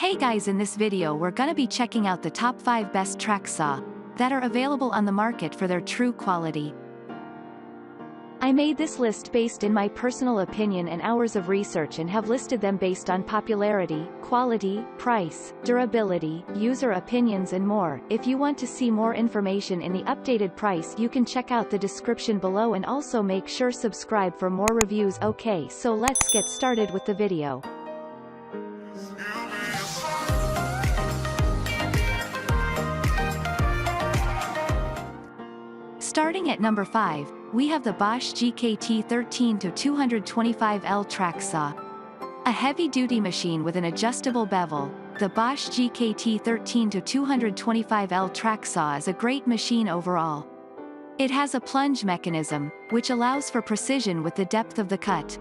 Hey guys, in this video we're gonna be checking out the top 5 best track saw that are available on the market for their true quality. I made this list based in my personal opinion and hours of research and have listed them based on popularity, quality, price, durability, user opinions and more. If you want to see more information in the updated price, you can check out the description below and also make sure subscribe for more reviews. Okay, so let's get started with the video. Starting at number 5, we have the Bosch GKT13-225L Track Saw. A heavy-duty machine with an adjustable bevel, the Bosch GKT13-225L Track Saw is a great machine overall. It has a plunge mechanism, which allows for precision with the depth of the cut.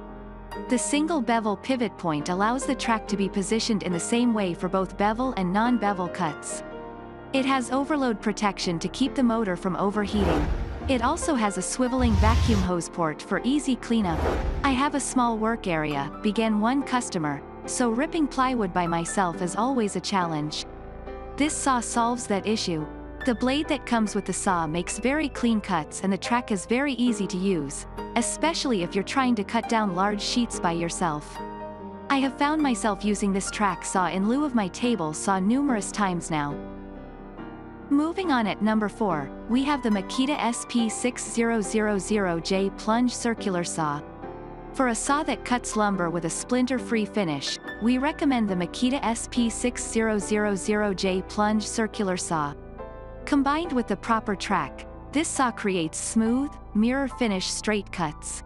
The single bevel pivot point allows the track to be positioned in the same way for both bevel and non-bevel cuts. It has overload protection to keep the motor from overheating. It also has a swiveling vacuum hose port for easy cleanup. I have a small work area, began one customer, so ripping plywood by myself is always a challenge. This saw solves that issue. The blade that comes with the saw makes very clean cuts and the track is very easy to use, especially if you're trying to cut down large sheets by yourself. I have found myself using this track saw in lieu of my table saw numerous times now. Moving on at number 4, we have the Makita SP6000J Plunge Circular Saw. For a saw that cuts lumber with a splinter-free finish, we recommend the Makita SP6000J Plunge Circular Saw. Combined with the proper track, this saw creates smooth, mirror-finish straight cuts.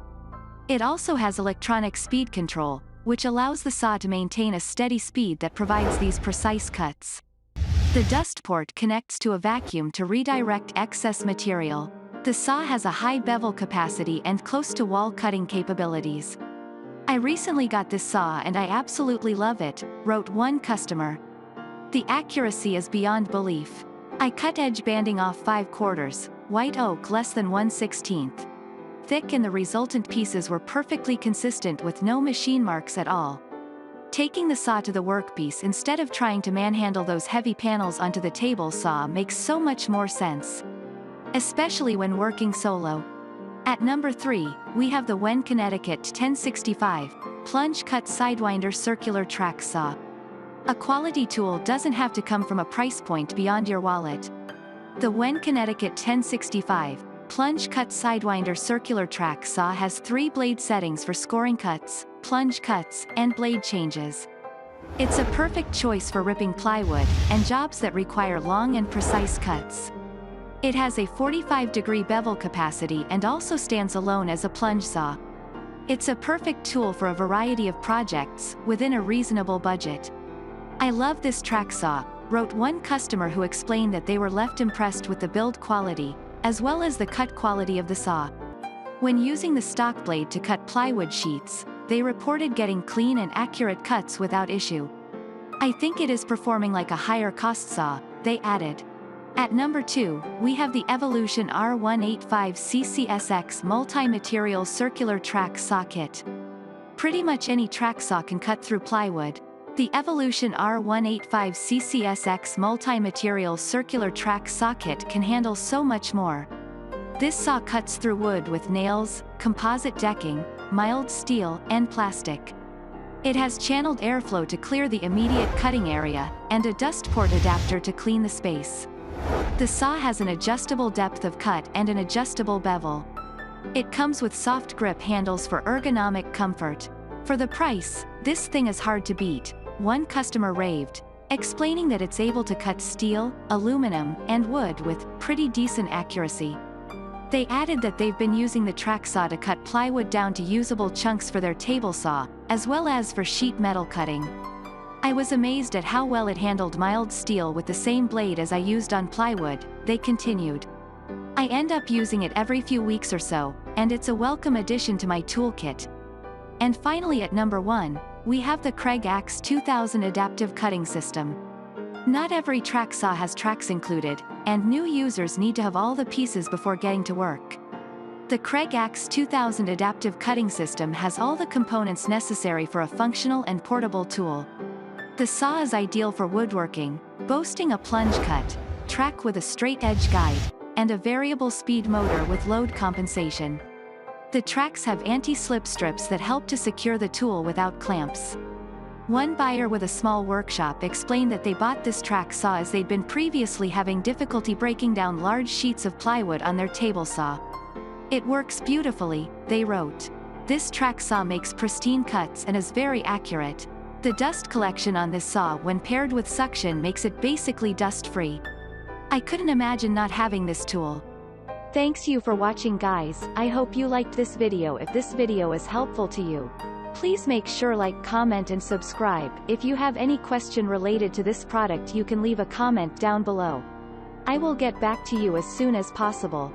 It also has electronic speed control, which allows the saw to maintain a steady speed that provides these precise cuts. The dust port connects to a vacuum to redirect excess material. The saw has a high bevel capacity and close-to-wall cutting capabilities. I recently got this saw and I absolutely love it, wrote one customer. The accuracy is beyond belief. I cut edge banding off 5/4, white oak less than 1/16. Thick and the resultant pieces were perfectly consistent with no machine marks at all. Taking the saw to the workpiece instead of trying to manhandle those heavy panels onto the table saw makes so much more sense. Especially when working solo. At number 3, we have the Wen Connecticut 1065 Plunge Cut Sidewinder Circular Track Saw. A quality tool doesn't have to come from a price point beyond your wallet. The Wen Connecticut 1065 Plunge Cut Sidewinder Circular Track Saw has 3 blade settings for scoring cuts, plunge cuts, and blade changes. It's a perfect choice for ripping plywood and jobs that require long and precise cuts. It has a 45-degree bevel capacity and also stands alone as a plunge saw. It's a perfect tool for a variety of projects within a reasonable budget. I love this track saw, wrote one customer who explained that they were left impressed with the build quality, as well as the cut quality of the saw. When using the stock blade to cut plywood sheets, they reported getting clean and accurate cuts without issue. I think it is performing like a higher cost saw, they added. At number 2, we have the Evolution R185CCSX Multi-Material Circular Track Saw Kit. Pretty much any track saw can cut through plywood. The Evolution R185CCSX Multi-Material Circular Track Saw Kit can handle so much more. This saw cuts through wood with nails, composite decking, mild steel, and plastic. It has channeled airflow to clear the immediate cutting area, and a dust port adapter to clean the space. The saw has an adjustable depth of cut and an adjustable bevel. It comes with soft grip handles for ergonomic comfort. For the price, this thing is hard to beat, one customer raved, explaining that it's able to cut steel, aluminum, and wood with pretty decent accuracy. They added that they've been using the track saw to cut plywood down to usable chunks for their table saw, as well as for sheet metal cutting. I was amazed at how well it handled mild steel with the same blade as I used on plywood, they continued. I end up using it every few weeks or so, and it's a welcome addition to my toolkit. And finally at number 1, we have the Kreg Axe 2000 Adaptive Cutting System. Not every track saw has tracks included, and new users need to have all the pieces before getting to work. The Kreg Axe 2000 Adaptive Cutting System has all the components necessary for a functional and portable tool. The saw is ideal for woodworking, boasting a plunge cut, track with a straight edge guide, and a variable speed motor with load compensation. The tracks have anti-slip strips that help to secure the tool without clamps. One buyer with a small workshop explained that they bought this track saw as they'd been previously having difficulty breaking down large sheets of plywood on their table saw. "It works beautifully," they wrote. "This track saw makes pristine cuts and is very accurate. The dust collection on this saw when paired with suction makes it basically dust-free. I couldn't imagine not having this tool." Thanks you for watching, guys. I hope you liked this video. If this video is helpful to you, please make sure like, comment and subscribe. If you have any question related to this product, you can leave a comment down below. I will get back to you as soon as possible.